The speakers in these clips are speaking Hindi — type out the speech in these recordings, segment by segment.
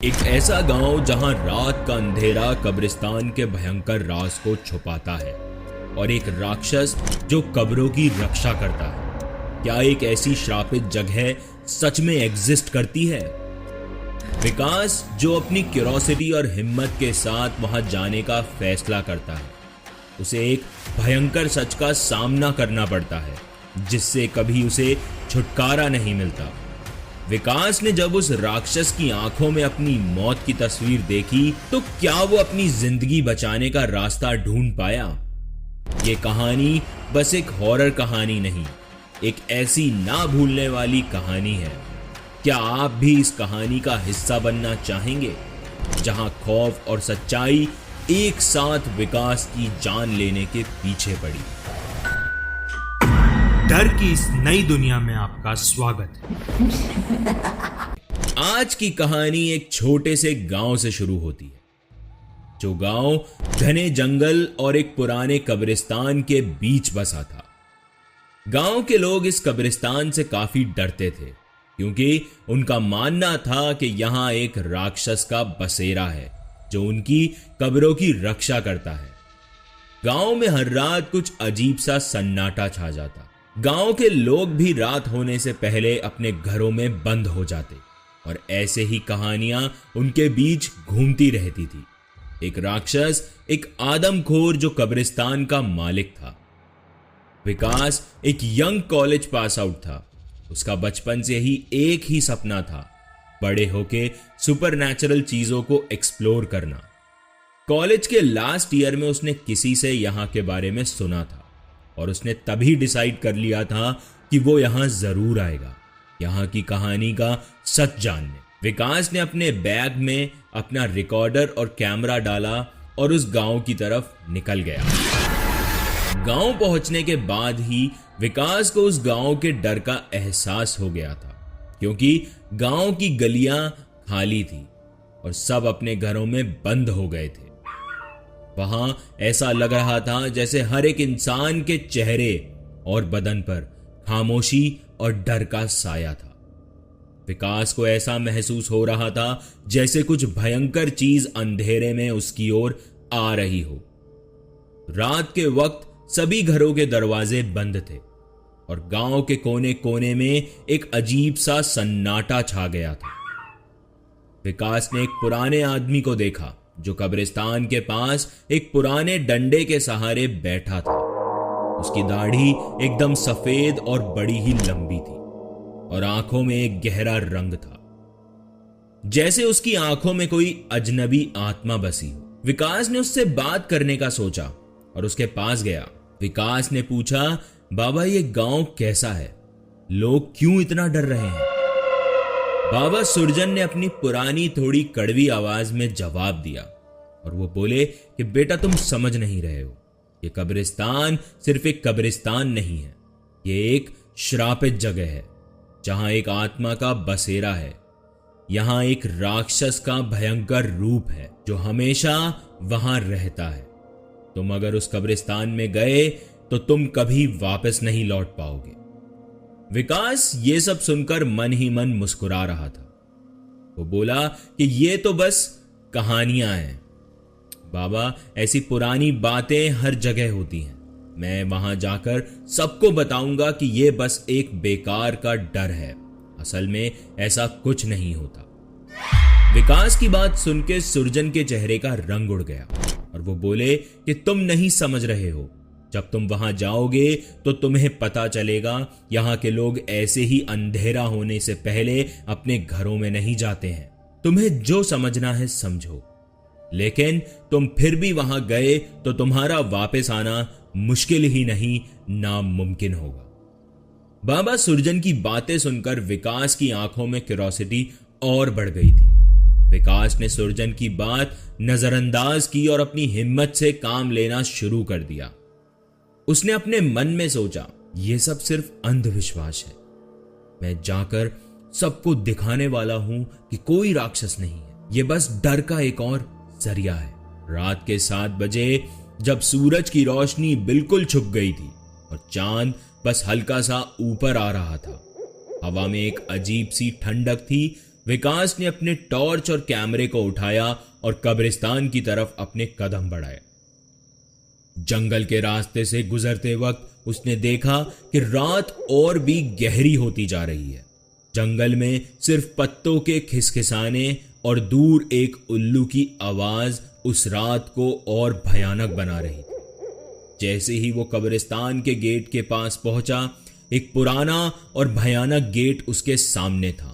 एक ऐसा गांव जहां रात का अंधेरा कब्रिस्तान के भयंकर राज को छुपाता है और एक राक्षस जो कब्रों की रक्षा करता है। क्या एक ऐसी श्रापित जगह सच में एग्जिस्ट करती है? विकास जो अपनी क्यूरोसिटी और हिम्मत के साथ वहां जाने का फैसला करता है, उसे एक भयंकर सच का सामना करना पड़ता है जिससे कभी उसे छुटकारा नहीं मिलता। विकास ने जब उस राक्षस की आंखों में अपनी मौत की तस्वीर देखी तो क्या वो अपनी जिंदगी बचाने का रास्ता ढूंढ पाया? ये कहानी बस एक हॉरर कहानी नहीं, एक ऐसी ना भूलने वाली कहानी है। क्या आप भी इस कहानी का हिस्सा बनना चाहेंगे, जहां खौफ और सच्चाई एक साथ विकास की जान लेने के पीछे पड़ी? डर की इस नई दुनिया में आपका स्वागत है। आज की कहानी एक छोटे से गांव से शुरू होती है, जो गांव घने जंगल और एक पुराने कब्रिस्तान के बीच बसा था। गांव के लोग इस कब्रिस्तान से काफी डरते थे क्योंकि उनका मानना था कि यहां एक राक्षस का बसेरा है जो उनकी कब्रों की रक्षा करता है। गांव में हर रात कुछ अजीब सा सन्नाटा छा जाता। गांव के लोग भी रात होने से पहले अपने घरों में बंद हो जाते और ऐसे ही कहानियां उनके बीच घूमती रहती थी। एक राक्षस, एक आदमखोर जो कब्रिस्तान का मालिक था। विकास एक यंग कॉलेज पास आउट था। उसका बचपन से ही एक ही सपना था, बड़े होके सुपरनैचुरल चीजों को एक्सप्लोर करना। कॉलेज के लास्ट ईयर में उसने किसी से यहां के बारे में सुना था और उसने तभी डिसाइड कर लिया था कि वो यहां जरूर आएगा, यहां की कहानी का सच जानने। विकास ने अपने बैग में अपना रिकॉर्डर और कैमरा डाला और उस गांव की तरफ निकल गया। गांव पहुंचने के बाद ही विकास को उस गांव के डर का एहसास हो गया था, क्योंकि गांव की गलियां खाली थी और सब अपने घरों में बंद हो गए थे। वहां ऐसा लग रहा था जैसे हर एक इंसान के चेहरे और बदन पर खामोशी और डर का साया था। विकास को ऐसा महसूस हो रहा था जैसे कुछ भयंकर चीज अंधेरे में उसकी ओर आ रही हो। रात के वक्त सभी घरों के दरवाजे बंद थे और गांव के कोने कोने में एक अजीब सा सन्नाटा छा गया था। विकास ने एक पुराने आदमी को देखा जो कब्रिस्तान के पास एक पुराने डंडे के सहारे बैठा था। उसकी दाढ़ी एकदम सफेद और बड़ी ही लंबी थी और आंखों में एक गहरा रंग था, जैसे उसकी आंखों में कोई अजनबी आत्मा बसी हो। विकास ने उससे बात करने का सोचा और उसके पास गया। विकास ने पूछा, बाबा ये गांव कैसा है? लोग क्यों इतना डर रहे हैं? बाबा सुरजन ने अपनी पुरानी थोड़ी कड़वी आवाज में जवाब दिया और वो बोले कि बेटा तुम समझ नहीं रहे हो। ये कब्रिस्तान सिर्फ एक कब्रिस्तान नहीं है, ये एक श्रापित जगह है जहां एक आत्मा का बसेरा है। यहां एक राक्षस का भयंकर रूप है जो हमेशा वहां रहता है। तुम अगर उस कब्रिस्तान में गए तो तुम कभी वापस नहीं लौट पाओगे। विकास ये सब सुनकर मन ही मन मुस्कुरा रहा था। वो बोला कि ये तो बस कहानियां हैं बाबा, ऐसी पुरानी बातें हर जगह होती हैं। मैं वहां जाकर सबको बताऊंगा कि ये बस एक बेकार का डर है, असल में ऐसा कुछ नहीं होता। विकास की बात सुनकर सुरजन के चेहरे का रंग उड़ गया और वो बोले कि तुम नहीं समझ रहे हो। जब तुम वहां जाओगे तो तुम्हें पता चलेगा यहां के लोग ऐसे ही अंधेरा होने से पहले अपने घरों में नहीं जाते हैं। तुम्हें जो समझना है समझो, लेकिन तुम फिर भी वहां गए तो तुम्हारा वापस आना मुश्किल ही नहीं नामुमकिन होगा। बाबा सुरजन की बातें सुनकर विकास की आंखों में क्यूरोसिटी और बढ़ गई थी। विकास ने सुरजन की बात नजरअंदाज की और अपनी हिम्मत से काम लेना शुरू कर दिया। उसने अपने मन में सोचा, यह सब सिर्फ अंधविश्वास है। मैं जाकर सबको दिखाने वाला हूं कि कोई राक्षस नहीं है, यह बस डर का एक और जरिया है। रात के 7 बजे जब सूरज की रोशनी बिल्कुल छुप गई थी और चांद बस हल्का सा ऊपर आ रहा था, हवा में एक अजीब सी ठंडक थी विकास ने अपने टॉर्च और कैमरे को उठाया और कब्रिस्तान की तरफ अपने कदम बढ़ाए। जंगल के रास्ते से गुजरते वक्त उसने देखा कि रात और भी गहरी होती जा रही है। जंगल में सिर्फ पत्तों के खिसखिसाने और दूर एक उल्लू की आवाज उस रात को और भयानक बना रही थी। जैसे ही वो कब्रिस्तान के गेट के पास पहुंचा, एक पुराना और भयानक गेट उसके सामने था।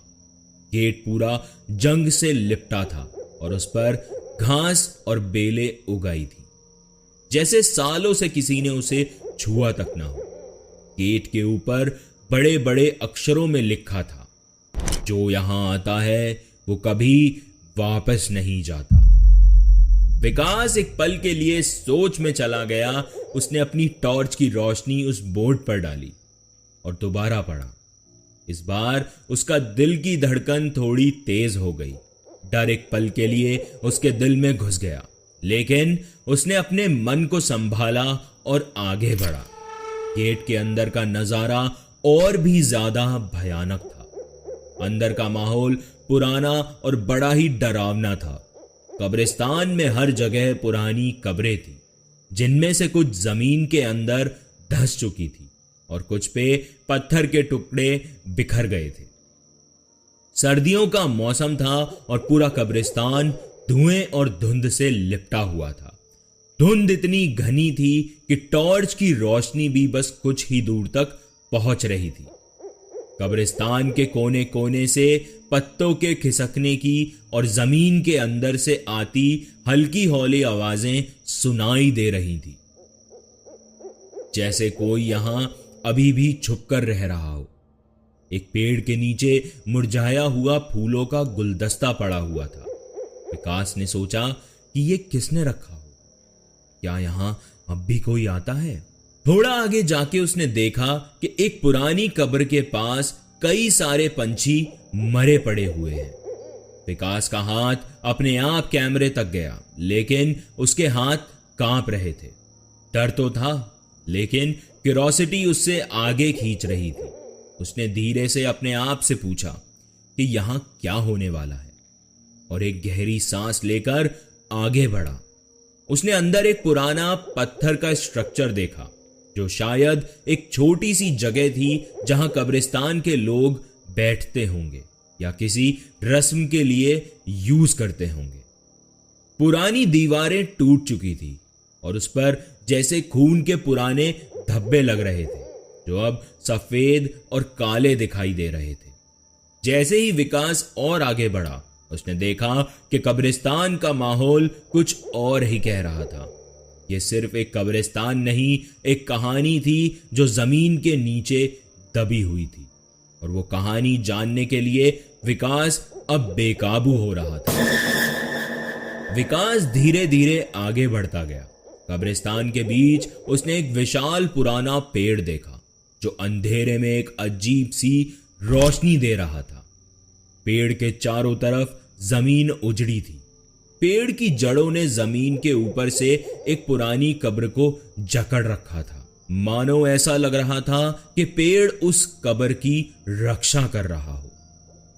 गेट पूरा जंग से लिपटा था और उस पर घास और बेलें उगाई थी, जैसे सालों से किसी ने उसे छुआ तक ना हो। गेट के ऊपर बड़े बड़े अक्षरों में लिखा था, जो यहां आता है वो कभी वापस नहीं जाता। विकास एक पल के लिए सोच में चला गया। उसने अपनी टॉर्च की रोशनी उस बोर्ड पर डाली और दोबारा पढ़ा। इस बार उसका दिल की धड़कन थोड़ी तेज हो गई। डर एक पल के लिए उसके दिल में घुस गया, लेकिन उसने अपने मन को संभाला और आगे बढ़ा। गेट के अंदर का नजारा और भी ज्यादा भयानक था। अंदर का माहौल पुराना और बड़ा ही डरावना था। कब्रिस्तान में हर जगह पुरानी कब्रें थी, जिनमें से कुछ जमीन के अंदर धंस चुकी थी और कुछ पे पत्थर के टुकड़े बिखर गए थे। सर्दियों का मौसम था और पूरा कब्रिस्तान धुएं और धुंध से लिपटा हुआ था। धुंध इतनी घनी थी कि टॉर्च की रोशनी भी बस कुछ ही दूर तक पहुंच रही थी। कब्रिस्तान के कोने कोने से पत्तों के खिसकने की और जमीन के अंदर से आती हल्की हौली आवाजें सुनाई दे रही थी, जैसे कोई यहां अभी भी छुपकर रह रहा हो। एक पेड़ के नीचे मुरझाया हुआ फूलों का गुलदस्ता पड़ा हुआ था। विकास ने सोचा कि ये किसने रखा हो? क्या यहां अब भी कोई आता है? थोड़ा आगे जाके उसने देखा कि एक पुरानी कब्र के पास कई सारे पंछी मरे पड़े हुए हैं। विकास का हाथ अपने आप कैमरे तक गया, लेकिन उसके हाथ कांप रहे थे। डर तो था, लेकिन क्यूरोसिटी उससे आगे खींच रही थी। उसने धीरे से अपने आप से पूछा कि यहां क्या होने वाला है, और एक गहरी सांस लेकर आगे बढ़ा। उसने अंदर एक पुराना पत्थर का स्ट्रक्चर देखा, जो शायद एक छोटी सी जगह थी जहां कब्रिस्तान के लोग बैठते होंगे या किसी रस्म के लिए यूज करते होंगे। पुरानी दीवारें टूट चुकी थी और उस पर जैसे खून के पुराने धब्बे लग रहे थे, जो अब सफेद और काले दिखाई दे रहे थे। जैसे ही विकास और आगे बढ़ा, उसने देखा कि कब्रिस्तान का माहौल कुछ और ही कह रहा था। यह सिर्फ एक कब्रिस्तान नहीं, एक कहानी थी जो जमीन के नीचे दबी हुई थी, और वो कहानी जानने के लिए विकास अब बेकाबू हो रहा था। विकास धीरे धीरे आगे बढ़ता गया। कब्रिस्तान के बीच उसने एक विशाल पुराना पेड़ देखा, जो अंधेरे में एक अजीब सी रोशनी दे रहा था। पेड़ के चारों तरफ जमीन उजड़ी थी। पेड़ की जड़ों ने जमीन के ऊपर से एक पुरानी कब्र को जकड़ रखा था। मानो ऐसा लग रहा था कि पेड़ उस कब्र की रक्षा कर रहा हो।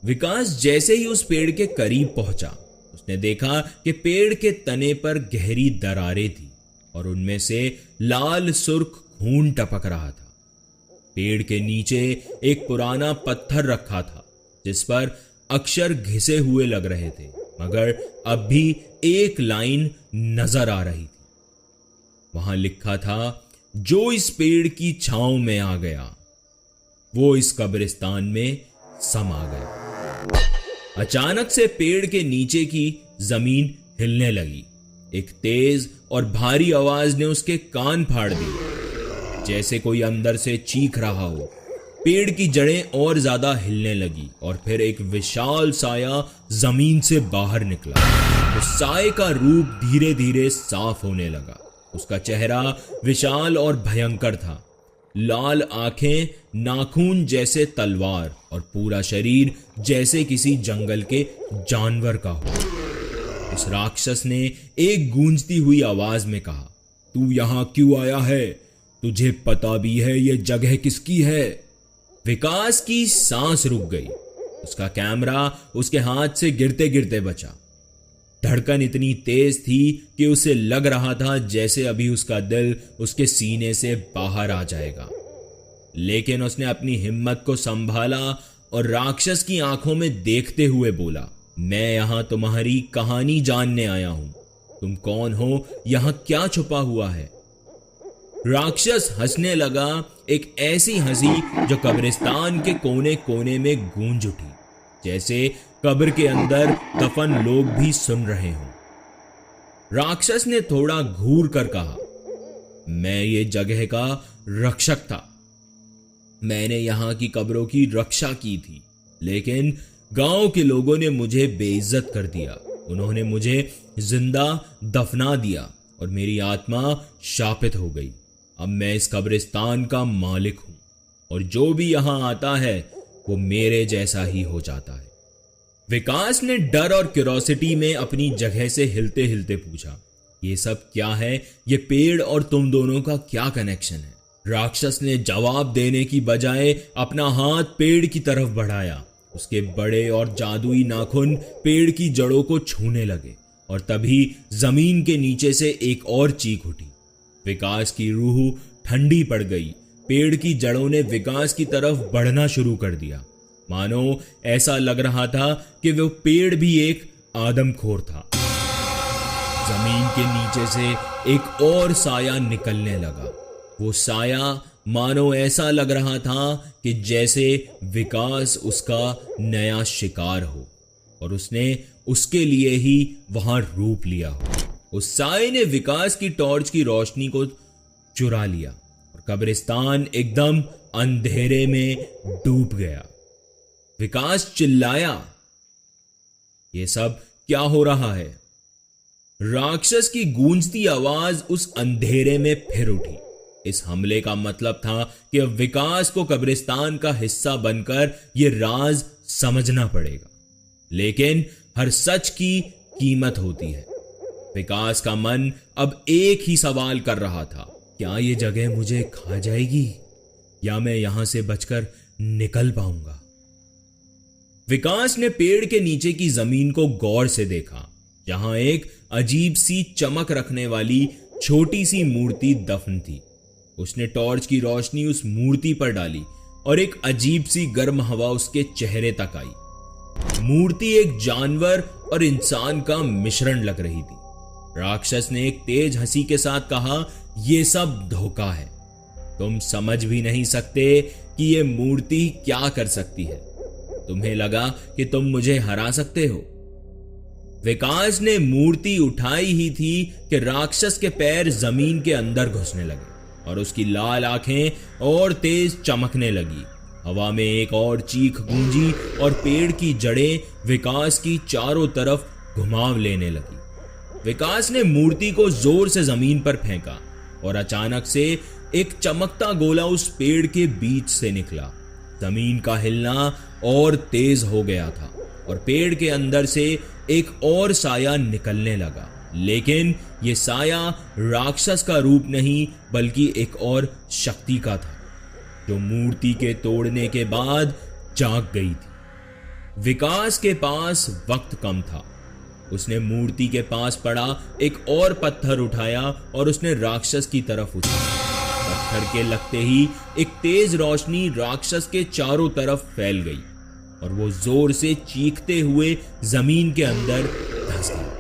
विकास जैसे ही उस पेड़ के करीब पहुंचा, उसने देखा कि पेड़ के तने पर गहरी दरारें थी और उनमें से लाल सुर्ख खून टपक रहा था। पेड़ के नीचे एक पुराना पत्थर रखा था, जिस पर अक्षर घिसे हुए लग रहे थे, मगर अब भी एक लाइन नजर आ रही थी। वहां लिखा था, जो इस पेड़ की छांव में आ गया, वो इस कब्रिस्तान में समा गया। अचानक से पेड़ के नीचे की जमीन हिलने लगी। एक तेज और भारी आवाज ने उसके कान फाड़ दिए, जैसे कोई अंदर से चीख रहा हो। पेड़ की जड़ें और ज्यादा हिलने लगी और फिर एक विशाल साया जमीन से बाहर निकला। उस साए का रूप धीरे धीरे साफ होने लगा। उसका चेहरा विशाल और भयंकर था। लाल आंखें, नाखून जैसे तलवार, और पूरा शरीर जैसे किसी जंगल के जानवर का हो। उस राक्षस ने एक गूंजती हुई आवाज में कहा, तू यहां क्यों आया है? तुझे पता भी है ये जगह किसकी है? विकास की सांस रुक गई। उसका कैमरा उसके हाथ से गिरते गिरते बचा। धड़कन इतनी तेज थी कि उसे लग रहा था जैसे अभी उसका दिल उसके सीने से बाहर आ जाएगा। लेकिन उसने अपनी हिम्मत को संभाला और राक्षस की आंखों में देखते हुए बोला, मैं यहां तुम्हारी कहानी जानने आया हूं। तुम कौन हो? यहां क्या छुपा हुआ है? राक्षस हंसने लगा, एक ऐसी हंसी जो कब्रिस्तान के कोने कोने में गूंज उठी, जैसे कब्र के अंदर दफन लोग भी सुन रहे हों। राक्षस ने थोड़ा घूर कर कहा, मैं ये जगह का रक्षक था। मैंने यहां की कब्रों की रक्षा की थी, लेकिन गांव के लोगों ने मुझे बेइज्जत कर दिया। उन्होंने मुझे जिंदा दफना दिया और मेरी आत्मा शापित हो गई। अब मैं इस कब्रिस्तान का मालिक हूं और जो भी यहां आता है वो मेरे जैसा ही हो जाता है। विकास ने डर और क्यूरोसिटी में अपनी जगह से हिलते हिलते पूछा, ये सब क्या है? ये पेड़ और तुम दोनों का क्या कनेक्शन है? राक्षस ने जवाब देने की बजाय अपना हाथ पेड़ की तरफ बढ़ाया। उसके बड़े और जादुई नाखून पेड़ की जड़ों को छूने लगे और तभी जमीन के नीचे से एक और चीख उठी। विकास की रूह ठंडी पड़ गई। पेड़ की जड़ों ने विकास की तरफ बढ़ना शुरू कर दिया, मानो ऐसा लग रहा था कि वो पेड़ भी एक आदमखोर था। जमीन के नीचे से एक और साया निकलने लगा। वो साया मानो ऐसा लग रहा था कि जैसे विकास उसका नया शिकार हो और उसने उसके लिए ही वहां रूप लिया हो। उस साये ने विकास की टॉर्च की रोशनी को चुरा लिया और कब्रिस्तान एकदम अंधेरे में डूब गया। विकास चिल्लाया, ये सब क्या हो रहा है? राक्षस की गूंजती आवाज उस अंधेरे में फिर उठी। इस हमले का मतलब था कि अब विकास को कब्रिस्तान का हिस्सा बनकर यह राज समझना पड़ेगा, लेकिन हर सच की कीमत होती है। विकास का मन अब एक ही सवाल कर रहा था, क्या यह जगह मुझे खा जाएगी या मैं यहां से बचकर निकल पाऊंगा? विकास ने पेड़ के नीचे की जमीन को गौर से देखा, जहां एक अजीब सी चमक रखने वाली छोटी सी मूर्ति दफन थी। उसने टॉर्च की रोशनी उस मूर्ति पर डाली और एक अजीब सी गर्म हवा उसके चेहरे तक आई। मूर्ति एक जानवर और इंसान का मिश्रण लग रही थी। राक्षस ने एक तेज हंसी के साथ कहा, यह सब धोखा है। तुम समझ भी नहीं सकते कि यह मूर्ति क्या कर सकती है। तुम्हें लगा कि तुम मुझे हरा सकते हो। विकास ने मूर्ति उठाई ही थी कि राक्षस के पैर जमीन के अंदर घुसने लगे और उसकी लाल आंखें और तेज चमकने लगी। हवा में एक और चीख गूंजी और पेड़ की जड़ें विकास की चारों तरफ घुमाव लेने लगी। विकास ने मूर्ति को जोर से जमीन पर फेंका और अचानक से एक चमकता गोला उस पेड़ के बीच से निकला। जमीन का हिलना और तेज हो गया था और पेड़ के अंदर से एक और साया निकलने लगा, लेकिन यह साया राक्षस का रूप नहीं बल्कि एक और शक्ति का था, जो मूर्ति के तोड़ने के बाद जाग गई थी। विकास के पास वक्त कम था। उसने मूर्ति के पास पड़ा एक और पत्थर उठाया और उसने राक्षस की तरफ उछाला। पत्थर के लगते ही एक तेज रोशनी राक्षस के चारों तरफ फैल गई और वो जोर से चीखते हुए जमीन के अंदर धंस गया।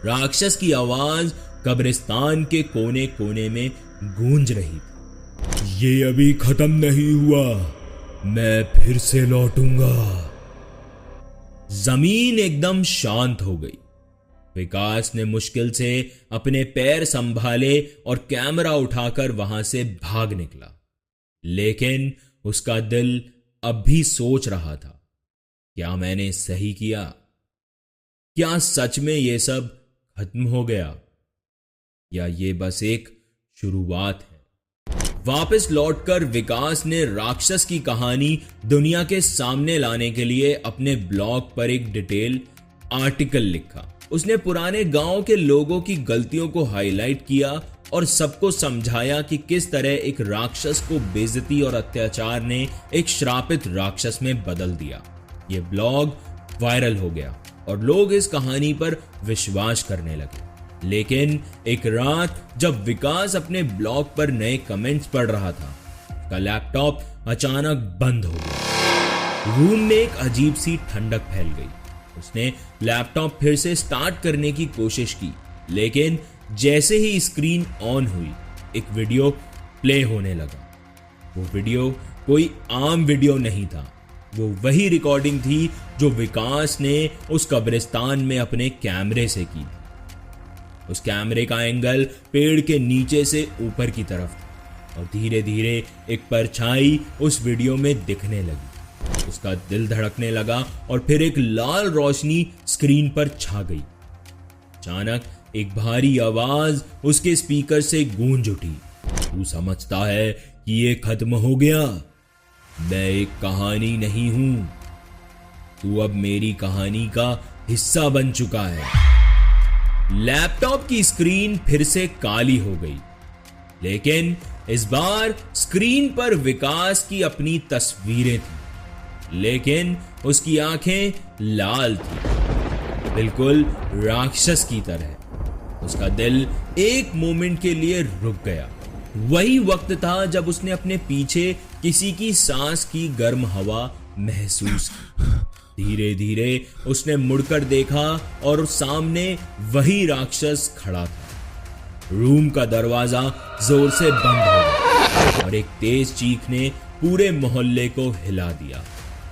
राक्षस की आवाज कब्रिस्तान के कोने कोने में गूंज रही थी, ये अभी खत्म नहीं हुआ, मैं फिर से लौटूंगा। जमीन एकदम शांत हो गई। विकास ने मुश्किल से अपने पैर संभाले और कैमरा उठाकर वहां से भाग निकला, लेकिन उसका दिल अब भी सोच रहा था, क्या मैंने सही किया? क्या सच में यह सब खत्म हो गया या ये बस एक शुरुआत है? वापस लौटकर विकास ने राक्षस की कहानी दुनिया के सामने लाने के लिए अपने ब्लॉग पर एक डिटेल आर्टिकल लिखा। उसने पुराने गांव के लोगों की गलतियों को हाईलाइट किया और सबको समझाया कि किस तरह एक राक्षस को बेइज्जती और अत्याचार ने एक श्रापित राक्षस में बदल दिया। ये ब्लॉग वायरल हो गया और लोग इस कहानी पर विश्वास करने लगे। लेकिन एक रात जब विकास अपने ब्लॉग पर नए कमेंट्स पढ़ रहा था, उसका लैपटॉप अचानक बंद हो गया। रूम में एक अजीब सी ठंडक फैल गई। उसने लैपटॉप फिर से स्टार्ट करने की कोशिश की, लेकिन जैसे ही स्क्रीन ऑन हुई एक वीडियो प्ले होने लगा। वो वीडियो कोई आम वीडियो नहीं था, वो वही रिकॉर्डिंग थी जो विकास ने उस कब्रिस्तान में अपने कैमरे से की। उस कैमरे का एंगल पेड़ के नीचे से ऊपर की तरफ था और धीरे धीरे एक परछाई उस वीडियो में दिखने लगी। उसका दिल धड़कने लगा और फिर एक लाल रोशनी स्क्रीन पर छा गई। अचानक एक भारी आवाज उसके स्पीकर से गूंज उठी, तू समझता है कि ये खत्म हो गया? मैं एक कहानी नहीं हूं, तू अब मेरी कहानी का हिस्सा बन चुका है। लैपटॉप की स्क्रीन फिर से काली हो गई, लेकिन इस बार स्क्रीन पर विकास की अपनी तस्वीरें थी, लेकिन उसकी आंखें लाल थी, बिल्कुल राक्षस की तरह। उसका दिल एक मोमेंट के लिए रुक गया। वही वक्त था जब उसने अपने पीछे किसी की सांस की गर्म हवा महसूस की। धीरे धीरे उसने मुड़कर देखा और सामने वही राक्षस खड़ा था। रूम का दरवाजा जोर से बंद हो गया और एक तेज चीख ने पूरे मोहल्ले को हिला दिया।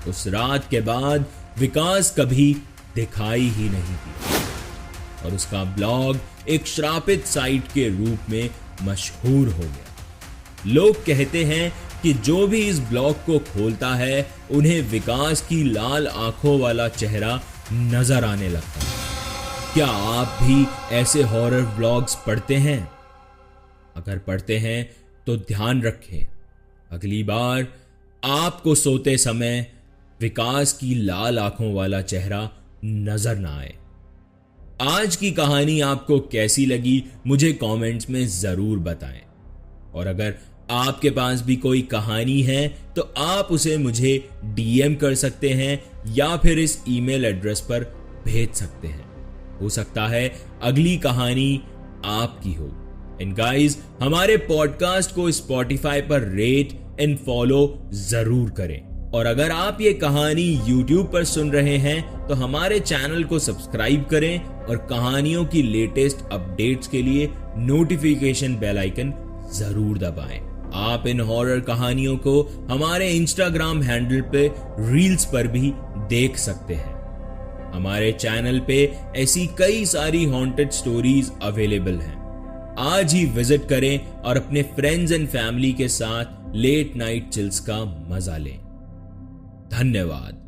उस रात के बाद विकास कभी दिखाई ही नहीं दिया और उसका ब्लॉग एक श्रापित साइट के रूप में मशहूर हो गया। लोग कहते हैं कि जो भी इस ब्लॉग को खोलता है उन्हें विकास की लाल आंखों वाला चेहरा नजर आने लगता है। क्या आप भी ऐसे हॉरर ब्लॉग्स पढ़ते हैं? अगर पढ़ते हैं तो ध्यान रखें, अगली बार आपको सोते समय विकास की लाल आंखों वाला चेहरा नजर ना आए। आज की कहानी आपको कैसी लगी मुझे कमेंट्स में जरूर बताएं और अगर आपके पास भी कोई कहानी है तो आप उसे मुझे डीएम कर सकते हैं या फिर इस ईमेल एड्रेस पर भेज सकते हैं। हो सकता है अगली कहानी आपकी हो। एंड गाइस, हमारे पॉडकास्ट को स्पॉटिफाई पर रेट एंड फॉलो जरूर करें और अगर आप ये कहानी YouTube पर सुन रहे हैं तो हमारे चैनल को सब्सक्राइब करें और कहानियों की लेटेस्ट अपडेट्स के लिए नोटिफिकेशन बेल आइकन जरूर दबाएं। आप इन हॉरर कहानियों को हमारे इंस्टाग्राम हैंडल पे रील्स पर भी देख सकते हैं। हमारे चैनल पे ऐसी कई सारी हॉन्टेड स्टोरीज अवेलेबल हैं। आज ही विजिट करें और अपने फ्रेंड्स एंड फैमिली के साथ लेट नाइट चिल्स का मजा लें। धन्यवाद।